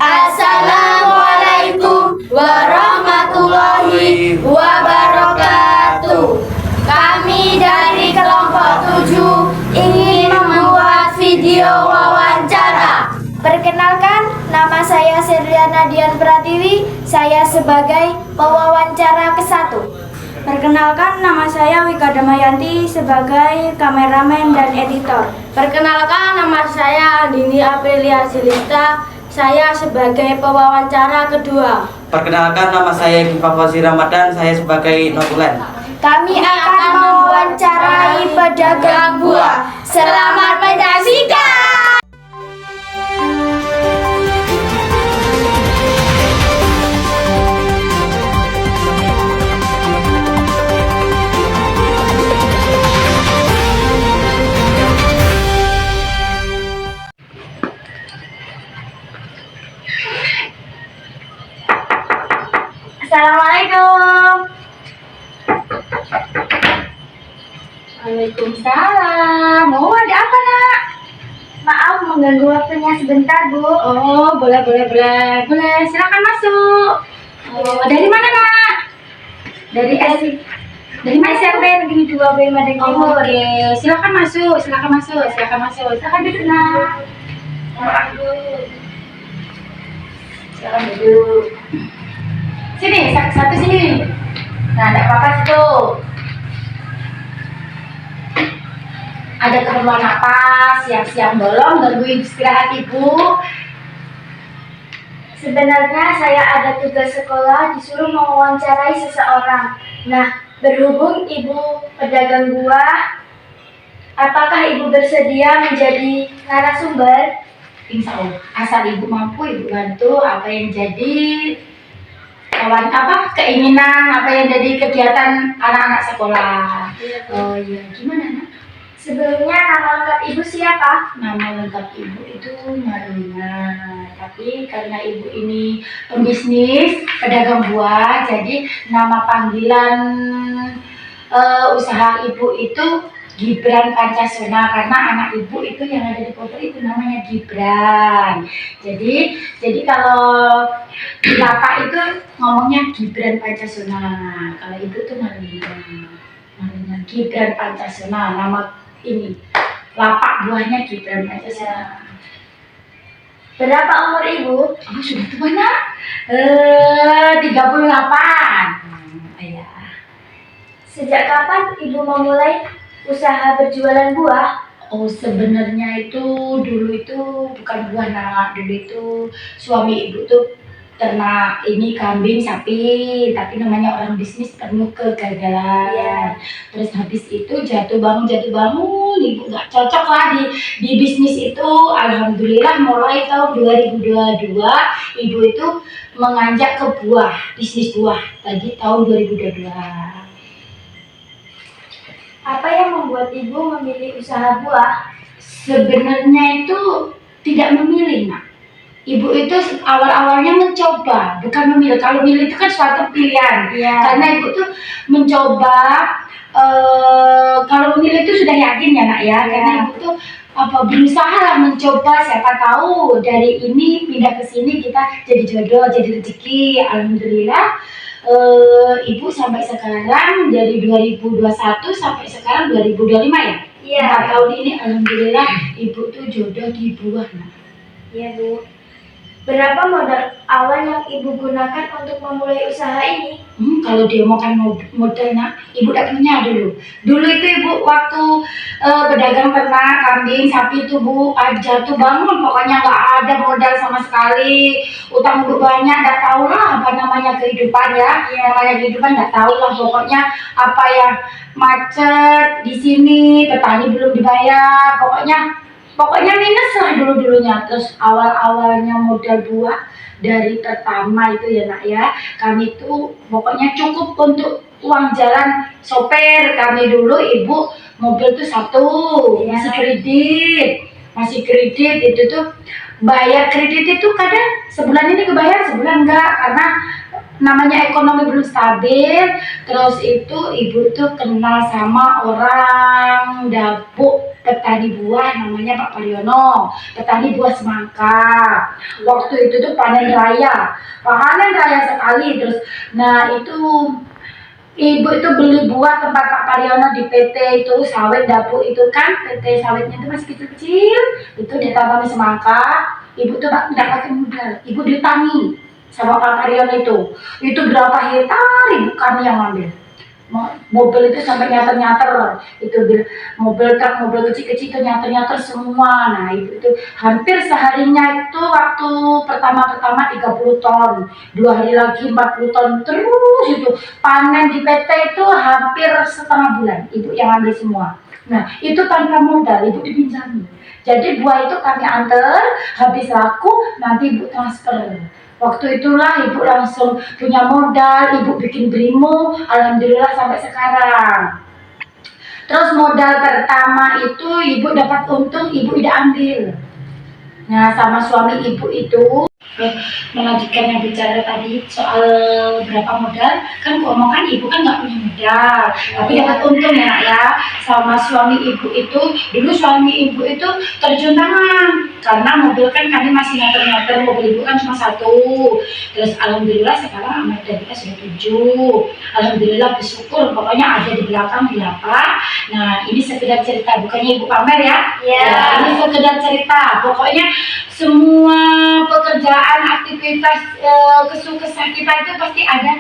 Assalamualaikum warahmatullahi wabarakatuh. Kami dari kelompok 7 ingin membuat video wawancara. Perkenalkan, nama saya Serliana Dian Pratiwi. Saya sebagai pewawancara ke-1. Perkenalkan, nama saya Wika Damayanti sebagai kameramen dan editor. Perkenalkan, nama saya Andini Aprilia Zilista. Saya sebagai pewawancara kedua. Perkenalkan, nama saya Giva Fauzi Ramadan. Saya sebagai notulen. Kami akan mewawancarai pedagang buah. Selamat menyaksikan. Assalamualaikum. Waalaikumsalam. Oh, ada apa, Nak? Maaf mengganggu waktunya sebentar, Bu. Oh, boleh. Silakan masuk. Oh, dari mana, Nak? Dari SMP Negeri 2 B Madeng Oh, Timur. oke. Silakan masuk. Silakan duduk, Nak. Silakan duduk. Sini, satu sini. Nah, enggak apa-apa situ. Ada keperluan apa? Siang-siang bolong ganggu istirahat Ibu. Sebenarnya saya ada tugas sekolah disuruh mewawancarai seseorang. Nah, berhubung Ibu pedagang buah, apakah Ibu bersedia menjadi narasumber? Insya Allah, asal Ibu mampu Ibu bantu apa yang jadi keinginan, apa yang jadi kegiatan anak-anak sekolah. Oh iya, gimana, Nak? Sebelumnya nama lengkap Ibu siapa? Nama lengkap Ibu itu Marlina, tapi karena Ibu ini pembisnis pedagang buah, jadi nama panggilan usaha Ibu itu Gibran Pancasona, karena anak Ibu itu yang ada di foto itu namanya Gibran. Jadi kalau di lapak itu ngomongnya Gibran Pancasona, kalau Ibu tuh Marlina Gibran Pancasona, nama ini lapak buahnya Gibran Pancasona. Berapa umur Ibu? Oh, sudah tua, Nak. 38. Iya. Sejak kapan Ibu memulai usaha berjualan buah? Oh, sebenarnya itu dulu itu bukan buah, Nak. Dulu itu suami Ibu tuh ternak ini kambing, sapi, tapi namanya orang bisnis penuh kegagalan. Iya. Terus habis itu jatuh bangun, Ibu nggak cocok lah di bisnis itu. Alhamdulillah mulai tahun 2022 Ibu itu menganjak ke buah, bisnis buah. Tadi tahun 2022. Apa yang membuat Ibu memilih usaha buah? Sebenarnya itu tidak memilih, Nak. Ibu itu awal-awalnya mencoba, bukan memilih. Kalau milih itu kan suatu pilihan. Iya. Karena Ibu tuh mencoba, kalau memilih itu sudah yakin ya, Nak ya. Iya. Karena Ibu tuh berusaha lah mencoba, siapa tahu dari ini pindah ke sini kita jadi jodoh, jadi rezeki. Alhamdulillah. Ibu sampai sekarang dari 2021 sampai sekarang 2025 ya. Iya. 4 tahun ini alhamdulillah Ibu tuh jodoh di buah, Nak. Iya, Bu. Berapa modal awal yang Ibu gunakan untuk memulai usaha ini? Kalau dia mau kan modal, Nak, Ibu udah punya dulu. Dulu itu Ibu waktu pedagang ternak kambing, sapi itu Bu, jatuh bangun, pokoknya nggak ada modal sama sekali. Utang udah banyak, nggak tahu lah apa namanya kehidupan ya. Namanya kehidupan nggak tahu lah, pokoknya apa ya, macet di sini, petani belum dibayar, pokoknya minus lah dulunya. Terus awalnya modal buah dari pertama itu ya, Nak ya, kami tuh pokoknya cukup untuk uang jalan sopir kami dulu. Ibu mobil tuh satu, Ya. masih kredit itu tuh bayar kredit itu kadang sebulan ini kebayar, sebulan enggak, karena namanya ekonomi belum stabil, terus itu ibu tuh kenal sama orang Dabuk, petani buah namanya Pak Pariono, petani buah semangka. Waktu itu tuh panen raya sekali. Terus nah itu ibu itu beli buah tempat Pak Pariono di PT itu sawit Dabuk itu kan, PT sawitnya itu masih kecil-kecil, itu ditanami semangka. Ibu tuh mendapatkan modal, ibu ditangi sama Pak Pariono itu berapa hektar ibu kami yang ngambil. Mobil itu sampai nyater itu mobil truk, mobil kecil-kecil itu nyater semua. Nah itu hampir seharinya itu waktu pertama 30 ton, 2 hari lagi 40 ton, terus itu panen di PT itu hampir setengah bulan ibu yang ambil semua. Nah itu tanpa modal, ibu dipinjami. Jadi buah itu kami antar, habis laku nanti ibu transfer. Waktu itulah ibu langsung punya modal, ibu bikin Brimo, alhamdulillah sampai sekarang. Terus modal pertama itu ibu dapat untung, ibu tidak ambil. Nah sama suami ibu itu melanjutkan yang bicara tadi soal berapa modal, kan kan ibu kan nggak punya modal, tapi dapat untung ya nak ya. Sama suami ibu itu, dulu suami ibu itu terjun tangan, karena mobil kan kami masih nyater, mobil ibu kan cuma 1. Terus alhamdulillah sekarang anak dan kita sudah 7. Alhamdulillah bersyukur, pokoknya ada di belakang di apa. Nah ini sekedar cerita, bukannya ibu pamer ya. Ya, ini sekedar cerita, pokoknya semua pekerjaan, aktivitas, kesuksesan kita itu pasti ada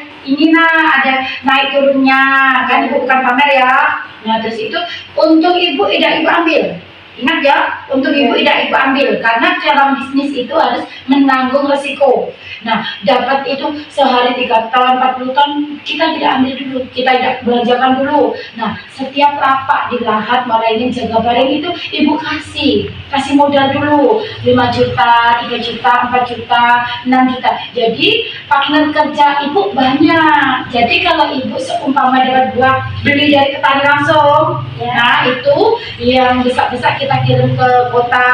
ada naik turunnya kan, ibu bukan pamer ya. Nah terus itu untung ibu tidak ibu ambil, ingat ya, untuk ibu tidak ibu ambil, karena dalam bisnis itu harus menanggung resiko. Nah dapat itu sehari 3 ton, 40 ton, kita tidak ambil dulu, kita tidak belanjakan dulu. Nah setiap lapak di lahat Marailing jaga bareng itu ibu kasih modal dulu 5 juta, 3 juta, 4 juta, 6 juta. Jadi partner kerja ibu banyak. Jadi kalau ibu seumpama dapat buah beli dari petani langsung, nah itu yang besar-besar kita kirim ke kota,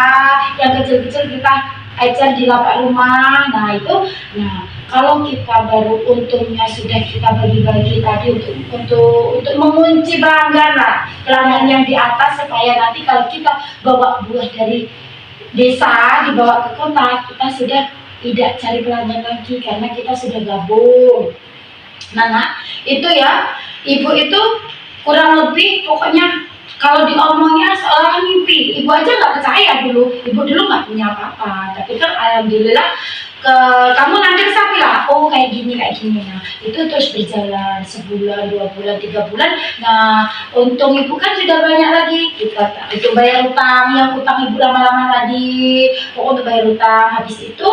yang kecil-kecil kita ecer di lapak rumah. Nah kalau kita baru untungnya sudah kita bagi-bagi tadi untuk mengunci pelanggan lah, pelanggan yang di atas, supaya nanti kalau kita bawa buah dari desa dibawa ke kota, kita sudah tidak cari pelanggan lagi karena kita sudah gabung. Nah itu ya, ibu itu kurang lebih pokoknya kalau diomongnya seolah mimpi. Ibu aja nggak percaya dulu, ibu dulu nggak punya apa-apa, tapi kan alhamdulillah kamu nanti sapi lah, oh kayak gini. Nah itu terus berjalan sebulan, 2 bulan, 3 bulan. Nah untung ibu kan sudah banyak lagi, kita itu bayar utang, yang utang ibu lama-lama tadi, untuk bayar utang. Habis itu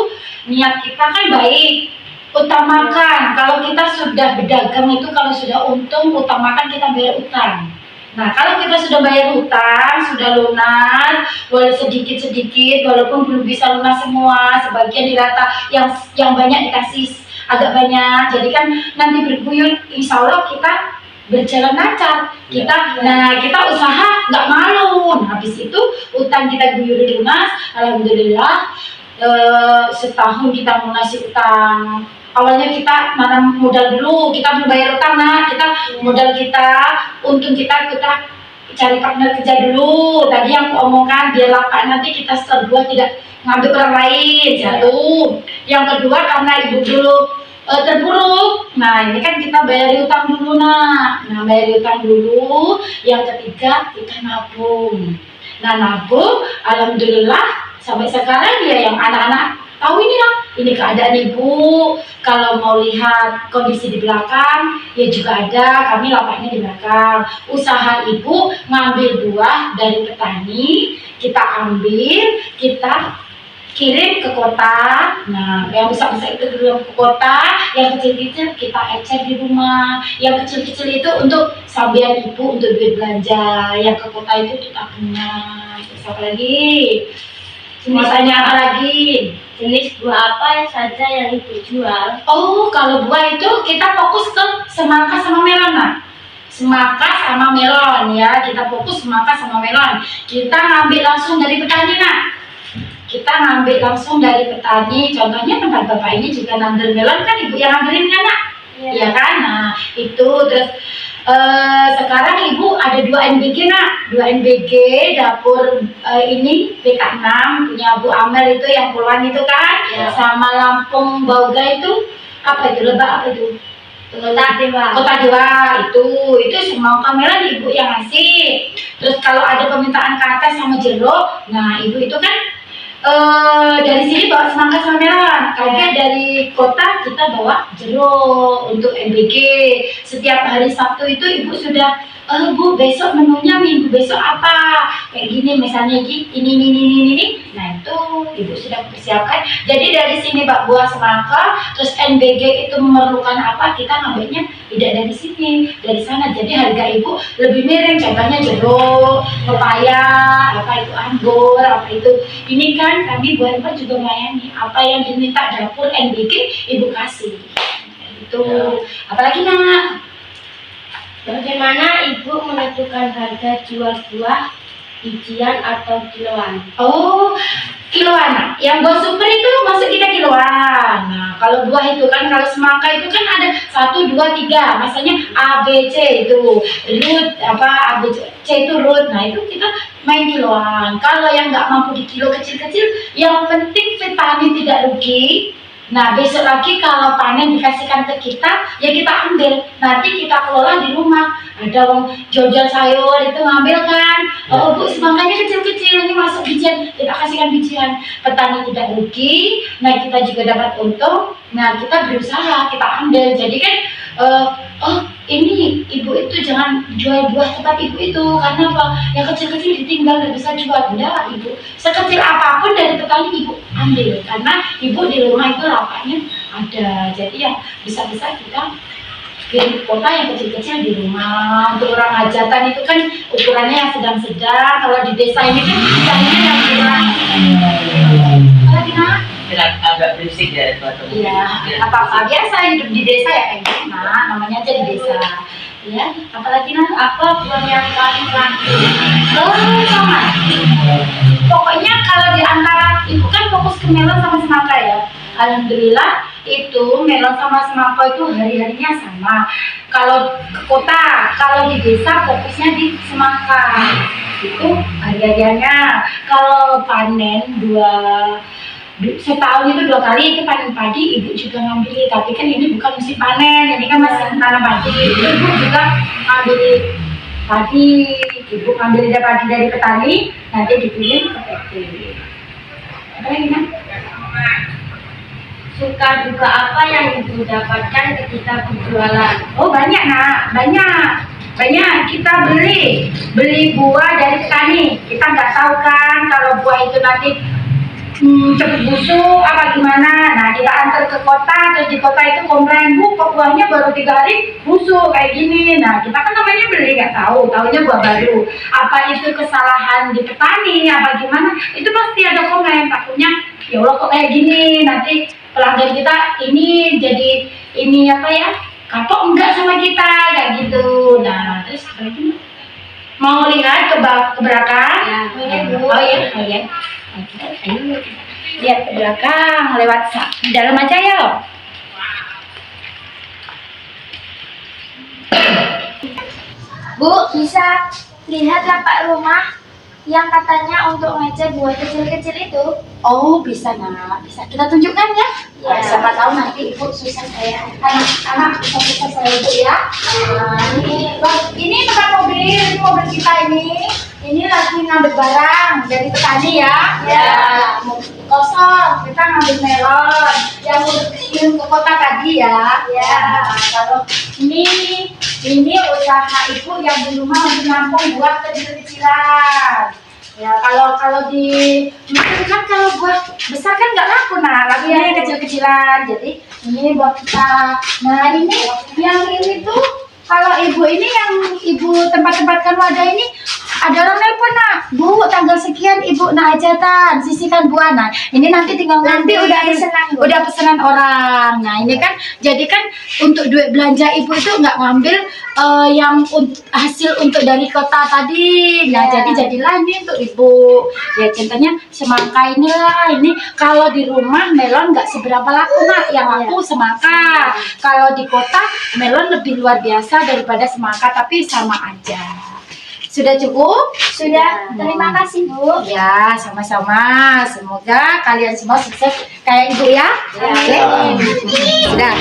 niat kita kan baik, utamakan kalau kita sudah berdagang itu, kalau sudah untung utamakan kita bayar utang. Nah kalau kita sudah bayar hutang, sudah lunas, boleh sedikit-sedikit, walaupun belum bisa lunas semua, sebagian dirata, yang banyak dikasih agak banyak. Jadi kan nanti berguyur, insya Allah kita berjalan lancar. Kita usaha nggak malu. Nah, habis itu utang kita guyur lunas, alhamdulillah. Setahun kita lunasi utang. Awalnya kita nanam modal dulu, kita belum bayar utang. Nah kita modal kita, untung kita cari partner kerja dulu. Tadi yang aku omongkan, biar lapak nanti kita serbuah tidak ngambil orang lain. Satu. Yang kedua karena ibu dulu terpuruk. Nah ini kan kita bayar utang dulu. Nah bayar utang dulu. Yang ketiga kita nabung. Nah nabung, alhamdulillah sampai sekarang ya, yang anak-anak tahu ini keadaan ibu. Kalau mau lihat kondisi di belakang, ya juga ada, kami lapaknya di belakang. Usaha ibu ngambil buah dari petani, kita ambil, kita kirim ke kota. Nah yang besar-besar itu kirim ke kota, yang kecil-kecil kita ecer di rumah. Yang kecil-kecil itu untuk sambian ibu, untuk duit belanja. Yang ke kota itu kita punya. Terus apa lagi? Tanya apa lagi? Jenis buah apa saja yang ibu jual? Oh, kalau buah itu kita fokus ke semangka sama melon, nah. Semangka sama melon ya, kita fokus semangka sama melon. Kita ngambil langsung dari petani, nah. kita ngambil langsung dari petani. Contohnya tempat bapak ini juga ngambil melon kan ibu yang ngambilin kan nak? Iya kan? Nah itu terus sekarang ibu ada 2 NBG nak, 2 NBG dapur ini BK6 punya Bu Amel itu yang puluhan itu kan, sama Lampung Bauga itu apa itu Lebak apa itu? Kota Dewa itu semangka melon ibu yang ngasih. Terus kalau ada permintaan ke atas sama jeruk, nah ibu itu kan dari sini bawa semangka sama melon. Kalau dari kota kita bawa jeruk untuk NBG. Setiap hari Sabtu itu ibu sudah Bu besok menunya minggu besok apa kayak gini misalnya ini. Nah itu ibu sudah persiapkan. Jadi dari sini bak buah semangka, terus NBG itu memerlukan apa kita ngambilnya tidak dari sini, dari sana. Jadi harga ibu lebih miring. Contohnya jeruk, pepaya, apa itu anggur, apa itu. Ini kan kami Bu Herman juga melayani. Apa yang diminta dapur NBG ibu kasih. Itu. Apalagi nak? Bagaimana ibu menentukan harga jual buah bijian atau kiloan? Oh, kiloan. Yang buah super itu masuk kita kiloan. Nah, kalau buah itu kan, kalau semangka itu kan ada 1, 2, 3. Masanya A, B, C itu. Root, apa, A, B, C itu root. Nah, itu kita main kiloan. Kalau yang nggak mampu di kilo kecil-kecil, yang penting petani tidak rugi. Nah, besok lagi kalau panen dikasihkan ke kita, ya kita ambil. Nanti kita kelola di rumah. Ada orang jual sayur itu ngambil kan. Oh Bu, semangkanya kecil-kecil, ini masuk bijian, kita kasihkan bijian. Petani tidak rugi, nah kita juga dapat untung. Nah, kita berusaha, kita ambil. Jadi kan, ini ibu itu jangan jual buah tempat ibu itu. Karena apa? Yang kecil-kecil ditinggal, nggak bisa jual. Udah ibu, sekecil apapun dari petani ibu ambil. Karena ibu di rumah itu lapaknya ada. Jadi ya bisa-bisa kita kirim ke kota yang kecil-kecil di rumah. Untuk orang hajatan itu kan ukurannya yang sedang-sedang. Kalau di desa ini kan misalnya yang kurang. Lagi nak? Agak berisik ya itu. Iya, apa-apa biasa hidup di desa ya kayak gitu, nah, namanya aja di desa. Ya, apalagi nak apa buah yang paling laku? Sama. Pokoknya kalau di antara itu kan fokus ke melon sama semangka ya. Alhamdulillah itu melon sama semangka itu hari-harinya sama. Kalau ke kota, kalau di desa fokusnya di semangka. Itu hari-hariannya. Kalau panen setahun itu 2 kali itu panen padi, ibu juga ngambil. Tapi kan ini bukan musim panen, ini kan masih tanam padi. Ibu juga ngambil padi, ibu ngambil padi dari petani, nanti dikirim ke PT. Apa lagi nak? Suka duka apa yang ibu dapatkan ketika berjualan? Oh banyak nak, banyak kita beli buah dari petani. Kita nggak tahu kan kalau buah itu nanti cepet busuk apa gimana. Nah kita antar ke kota, terus di kota itu komplain, Bu kok buahnya baru 3 hari busuk kayak gini. Nah kita kan namanya beli nggak tahu, tahunya buah baru. Apa itu kesalahan di petani apa gimana, itu pasti ada komplain. Takutnya ya Allah kok kayak gini, nanti pelanggan kita ini jadi ini apa ya, kapok enggak sama kita kayak gitu. Nah terus mau lihat ke belakang ya. Oh iya. Ayo lihat ke belakang, lewat di dalam aja ya. Bu, bisa lihat lapak rumah yang katanya untuk ngecat buah kecil-kecil itu? Oh bisa nak, bisa kita tunjukkan ya. Siapa tahu nanti ibu susah saya, anak-anak susah saya ibu ya. Nah, ini tempat mobil, ini mobil kita ini. Ini lagi ngambil barang dari petani ya. Kosong, kita ngambil melon yang udah kirim ke kota tadi ya. Kalau ini usaha ibu yang di rumah untuk nampung buah kecil-kecilan. Ya kalau di mungkin kan kalau buah besar kan nggak laku, nah lagi yang kecil-kecilan. Jadi ini buat kita. Nah ini tuh kalau ibu ini yang ibu tempat-tempatkan wadah ini ada orang nelpon nak. Bu, tanggal sekian ibu nak hajatan, sisihkan Bu Ana. Ini nanti tinggal Nanti ngambil. udah pesanan, Bu. Udah pesanan orang. Nah ini kan, jadi kan untuk duit belanja ibu itu nggak ngambil yang hasil untuk dari kota tadi. Nah Ya. jadilah ini untuk ibu. Ya contohnya semangka inilah. Ini kalau di rumah melon nggak seberapa laku nak. Yang laku semangka. Kalau di kota melon lebih luar biasa daripada semangka, tapi sama aja. Sudah cukup? Sudah, terima kasih Bu. Ya, sama-sama. Semoga kalian semua sukses kayak ibu ya. Amin. Oke? Sudah.